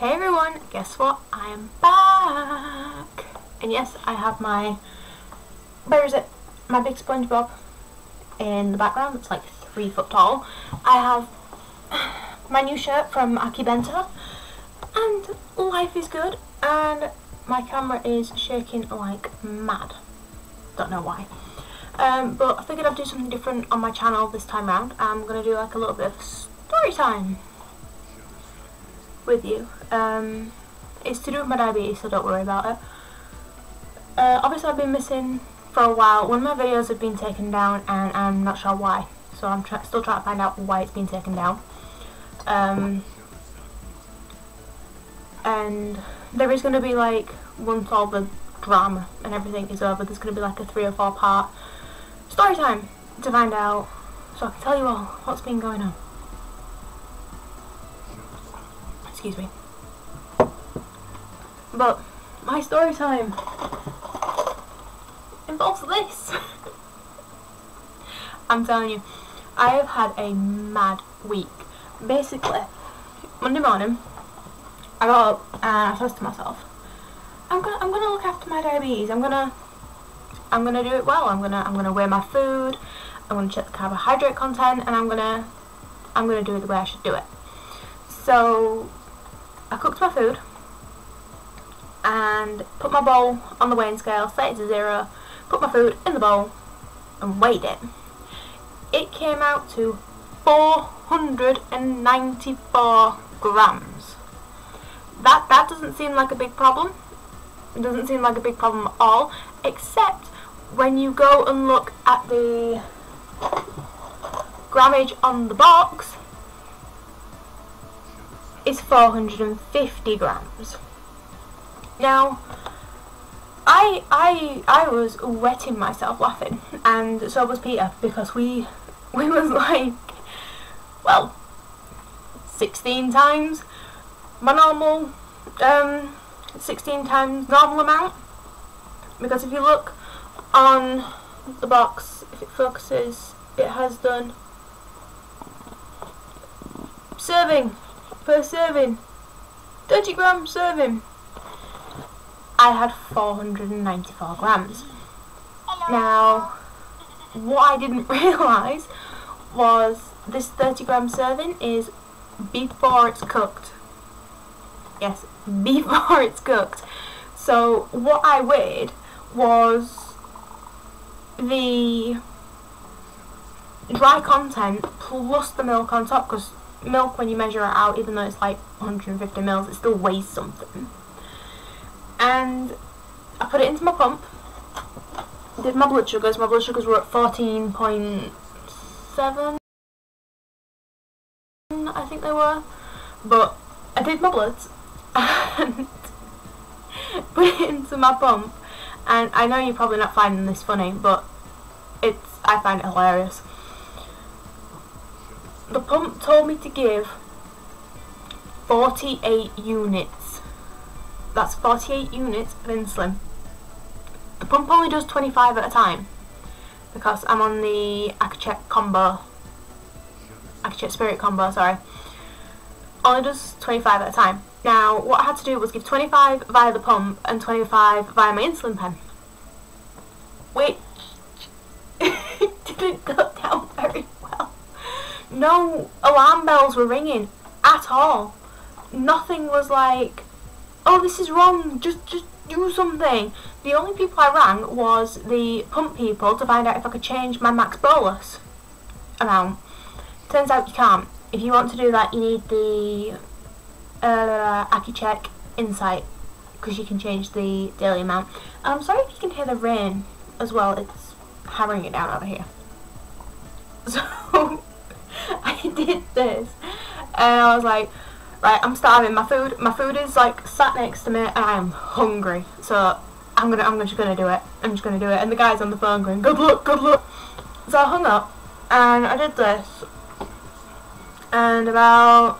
Hey everyone, guess what? I am back! And yes, I have my, where is it? My big SpongeBob in the background. It's like 3 foot tall. I have my new shirt from Aki Bento, and life is good, and my camera is shaking like mad. Don't know why. But I figured I'd do something different on my channel this time round. I'm going to do like a little bit of story time with you. It's to do with my diabetes, so don't worry about it. Obviously I've been missing for a while. One of my videos have been taken down and I'm not sure why, so I'm still trying to find out why it's been taken down. And there is going to be, like, once all the drama and everything is over, there's going to be like a 3 or 4 part story time to find out, so I can tell you all what's been going on. Excuse me. But my story time involves this. I'm telling you, I have had a mad week. Basically, Monday morning, I got up and I said to myself, I'm gonna look after my diabetes. I'm gonna do it well. I'm gonna weigh my food. I'm gonna check the carbohydrate content, and I'm gonna do it the way I should do it. So I cooked my food and put my bowl on the weighing scale, set it to 0, put my food in the bowl and weighed it. It came out to 494 grams. That doesn't seem like a big problem. It doesn't seem like a big problem at all, except when you go and look at the grammage on the box. Is 450 grams. Now, I was wetting myself laughing, and so was Peter, because we was like, well, 16 times my normal, 16 times normal amount, because if you look on the box, if it focuses, it has done serving. Per serving, 30 gram serving. I had 494 grams. Now, what I didn't realise was this 30 gram serving is before it's cooked. Yes, before it's cooked. So what I weighed was the dry content plus the milk on top, because milk, when you measure it out, even though it's like 150 mils, it still weighs something. And I put it into my pump, did my blood sugars. My blood sugars were at 14.7, I think they were, but I did my bloods and put it into my pump, and I know you're probably not finding this funny, but I find it hilarious. The pump told me to give 48 units. That's 48 units of insulin. The pump only does 25 at a time, because I'm on the Accu-Check Spirit combo, sorry. Only does 25 at a time. Now, what I had to do was give 25 via the pump and 25 via my insulin pen, which didn't go down very well. No alarm bells were ringing at all. Nothing was like, oh, this is wrong, just do something. The only people I rang was the pump people to find out if I could change my max bolus amount. Turns out you can't. If you want to do that, you need the Accu-Check Insight, because you can change the daily amount. And I'm sorry if you can hear the rain as well, it's hammering it down over here. So I did this, and I was like, right, I'm starving. My food is like sat next to me, and I am hungry. So I'm just gonna do it. I'm just gonna do it. And the guy's on the phone going, good luck, good luck. So I hung up, and I did this, and about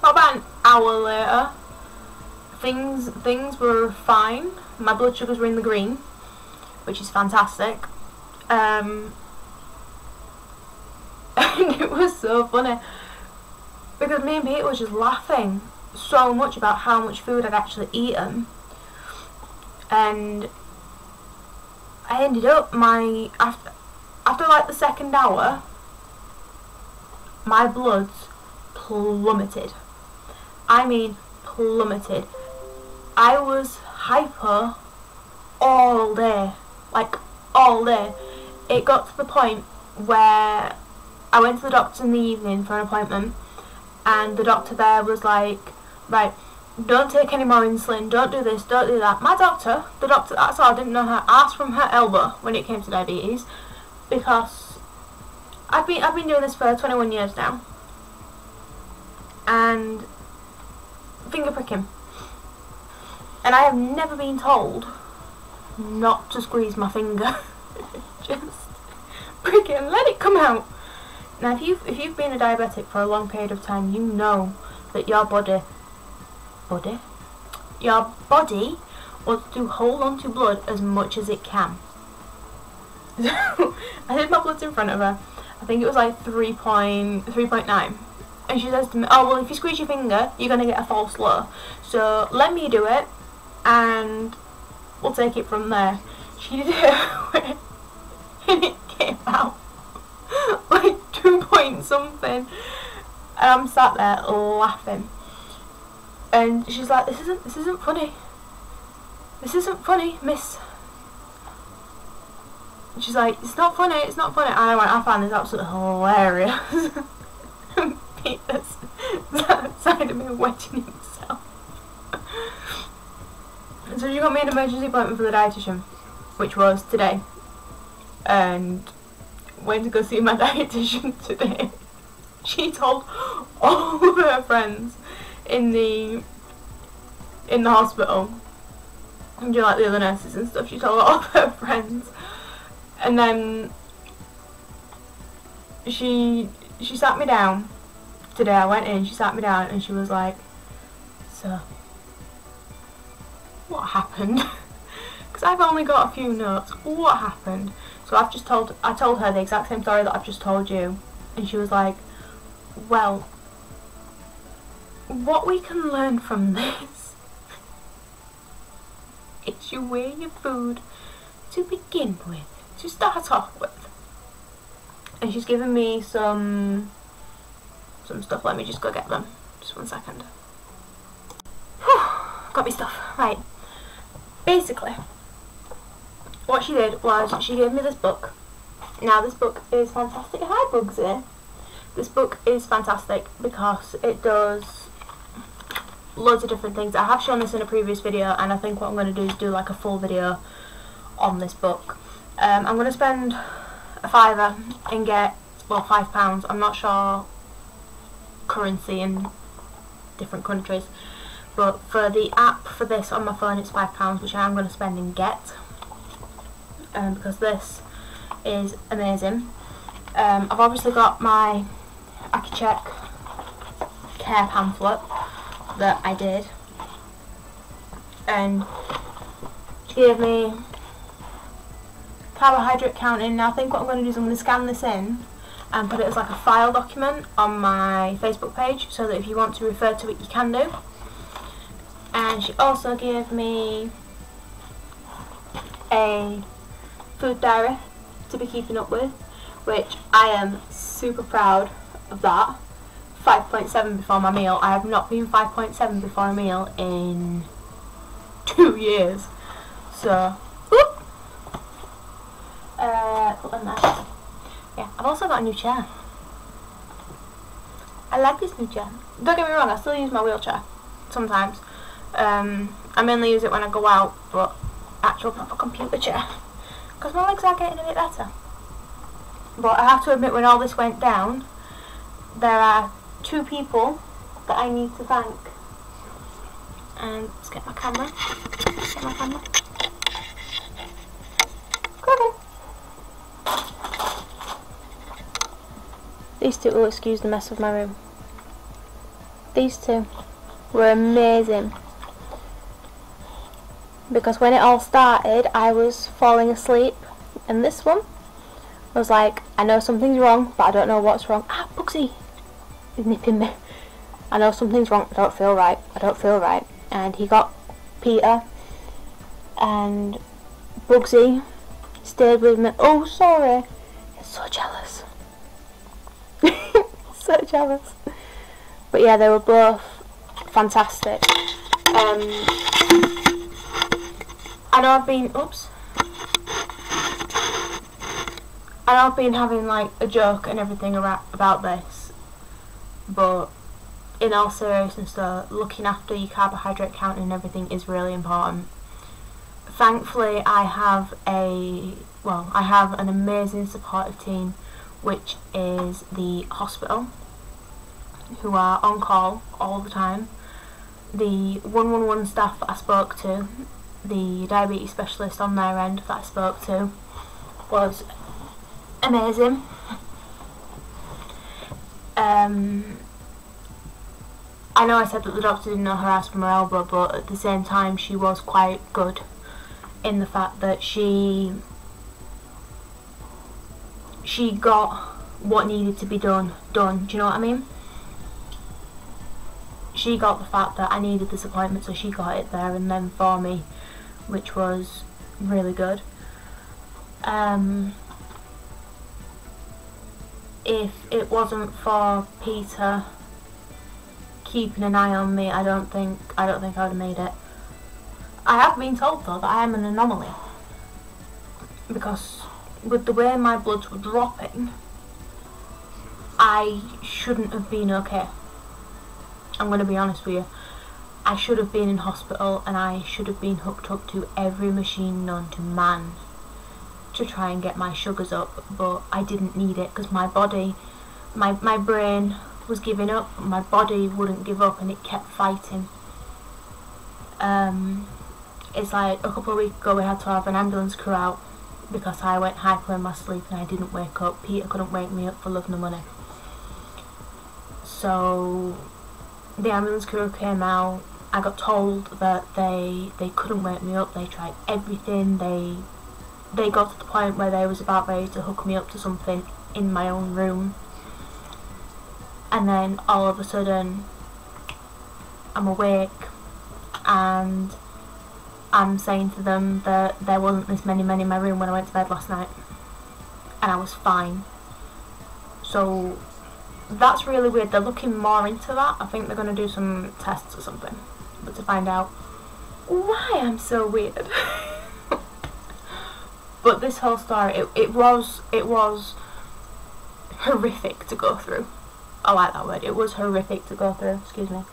an hour later, things were fine. My blood sugars were in the green, which is fantastic. And it was so funny. because me and Peter was just laughing so much about how much food I'd actually eaten, and I ended up after like the second hour, my bloods plummeted. I mean plummeted. I was hyper all day, like all day. It got to the point where I went to the doctor in the evening for an appointment, and the doctor there was like, right, don't take any more insulin, don't do this, don't do that. My doctor, the doctor that's all, didn't know her ass from her elbow when it came to diabetes, because I've been doing this for 21 years now, and finger pricking, and I have never been told not to squeeze my finger. Just prick it and let it come out. Now if you've been a diabetic for a long period of time, you know that your body wants to hold on to blood as much as it can. So I did my bloods in front of her. I think it was like 3.9, and she says to me, oh well, if you squeeze your finger you're gonna get a false low, so let me do it and we'll take it from there. She did it and it came out like 2 point something, and I'm sat there laughing, and she's like, this isn't funny, miss. And she's like, it's not funny, and I find this absolutely hilarious. And Peter's side of me wedging himself. And so she got me an emergency appointment for the dietitian, which was today, and went to go see my dietitian today. She told all of her friends in the hospital, and like the other nurses and stuff, she told all of her friends, and then she sat me down today. I went in, she sat me down, and she was like, so what happened? Because I've only got a few notes. What happened? So I told her the exact same story that I've just told you, and she was like, well, what we can learn from this is you weigh your food to begin with, to start off with. And she's given me some stuff. Let me just go get them. Just 1 second. Got me stuff. Right. Basically, what she did was she gave me this book. Now this book is fantastic. Hi Bugsy. This book is fantastic because it does loads of different things. I have shown this in a previous video, and I think what I'm going to do is do like a full video on this book. I'm going to spend a £5 and get, well, £5. I'm not sure currency in different countries, but for the app for this on my phone it's £5, which I am going to spend and get, because this is amazing. I've obviously got my Check care pamphlet that I did, and she gave me carbohydrate counting. Now I think what I'm going to do is I'm going to scan this in and put it as like a file document on my Facebook page, so that if you want to refer to it you can do. And she also gave me a food diary to be keeping up with, which I am super proud of that. 5.7 before my meal. I have not been 5.7 before a meal in 2 years. So, whoop. Put them there. Yeah, I've also got a new chair. I like this new chair. Don't get me wrong, I still use my wheelchair sometimes. I mainly use it when I go out, but actual proper computer chair, because my legs are getting a bit better. But I have to admit, when all this went down, there are 2 people that I need to thank. And let's get my camera. Come on. These 2 will excuse the mess of my room. These 2 were amazing, because when it all started I was falling asleep, and this one was like, I know something's wrong but I don't know what's wrong. Ah, Bugsy is nipping me. I know something's wrong, I don't feel right, and he got Peter, and Bugsy stayed with me. Oh, sorry. So jealous. So jealous. But yeah, they were both fantastic. I know I've been having like a joke and everything about this, but in all seriousness though, looking after your carbohydrate count and everything is really important. Thankfully I have an amazing supportive team, which is the hospital, who are on call all the time. The 111 staff that I spoke to, the diabetes specialist on their end that I spoke to, was amazing. I know I said that the doctor didn't know her ass from her elbow, but at the same time she was quite good in the fact that she got what needed to be done. Do you know what I mean? She got the fact that I needed this appointment, so she got it there and then for me, which was really good. If it wasn't for Peter keeping an eye on me, I don't think I would have made it. I have been told though that I am an anomaly, because with the way my bloods were dropping, I shouldn't have been okay. I'm going to be honest with you. I should have been in hospital, and I should have been hooked up to every machine known to man to try and get my sugars up, but I didn't need it because my body, my brain was giving up, but my body wouldn't give up and it kept fighting. It's like a couple of weeks ago we had to have an ambulance crew out because I went hyper in my sleep and I didn't wake up. Peter couldn't wake me up for love nor money. So the ambulance crew came out. I got told that they couldn't wake me up. They tried everything. They got to the point where they was about ready to hook me up to something in my own room. And then all of a sudden I'm awake and I'm saying to them that there wasn't this many men in my room when I went to bed last night, and I was fine. So that's really weird. They're looking more into that. I think they're going to do some tests or something, but to find out why I'm so weird. But this whole story, it was horrific to go through. I like that word. It was horrific to go through. Excuse me.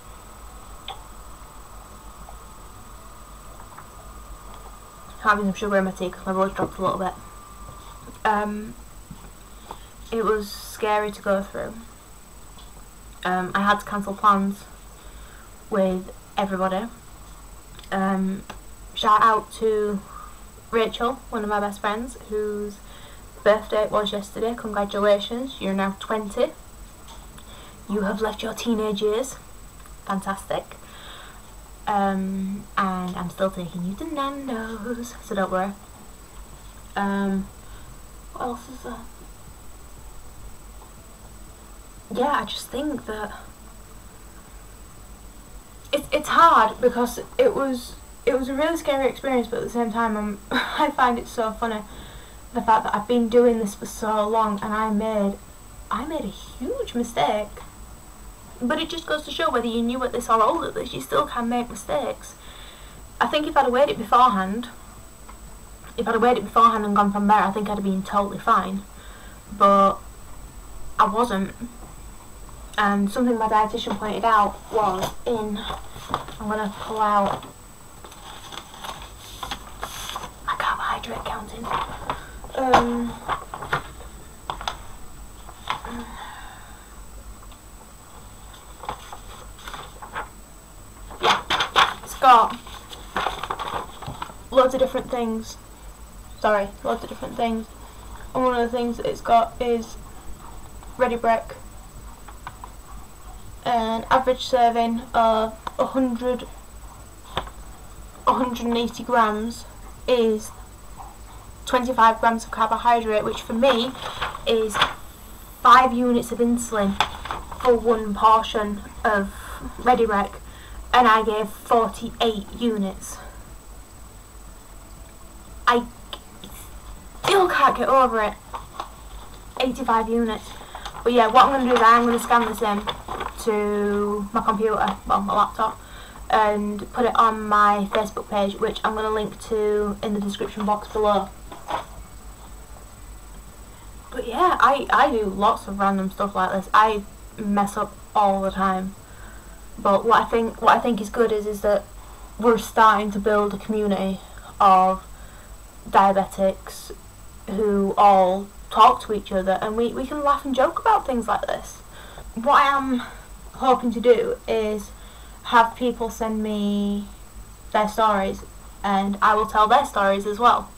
Having some sugar in my tea because my voice dropped a little bit. It was scary to go through. I had to cancel plans with everybody. Shout out to Rachel, one of my best friends, whose birthday it was yesterday. Congratulations, you're now 20. You have left your teenage years. Fantastic. And I'm still taking you to Nando's, so don't worry. What else is there? Yeah, I just think that it's hard because it was a really scary experience, but at the same time I find it so funny, the fact that I've been doing this for so long and I made a huge mistake. But it just goes to show whether you knew at this or old at this, you still can make mistakes. I think if I'd have weighed it beforehand and gone from there, I think I'd have been totally fine. But I wasn't. And something my dietitian pointed out was I'm going to pull out my carbohydrate counting. Got loads of different things. Loads of different things. And one of the things that it's got is ready break. An average serving of 180 grams is 25 grams of carbohydrate, which for me is 5 units of insulin for one portion of Ready Rec, and I gave 48 units. I still can't get over it. 85 units. But yeah, what I'm going to do is I'm going to scan this in to my computer, well, my laptop, and put it on my Facebook page, which I'm going to link to in the description box below. But yeah, I do lots of random stuff like this. I mess up all the time. But what I think is good is that we're starting to build a community of diabetics who all talk to each other, and we can laugh and joke about things like this. What I am hoping to do is have people send me their stories, and I will tell their stories as well.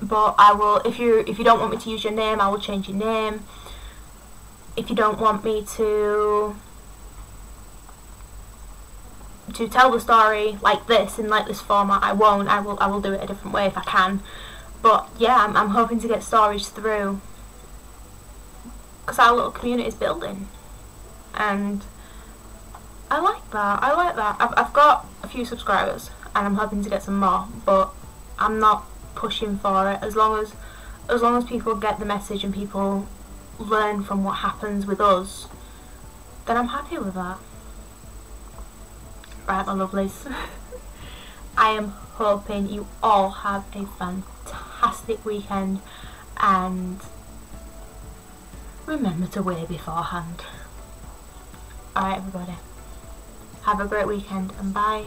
But I will, if you don't want me to use your name, I will change your name. If you don't want me to tell the story like this, in like this format, I won't. I will do it a different way if I can. But yeah, I'm hoping to get stories through, because our little community is building, and I like that. I like that. I've got a few subscribers, and I'm hoping to get some more. But I'm not pushing for it. As long as people get the message and people learn from what happens with us, then I'm happy with that. Right, my lovelies. I am hoping you all have a fantastic weekend, and remember to weigh beforehand. Alright everybody, have a great weekend, and bye.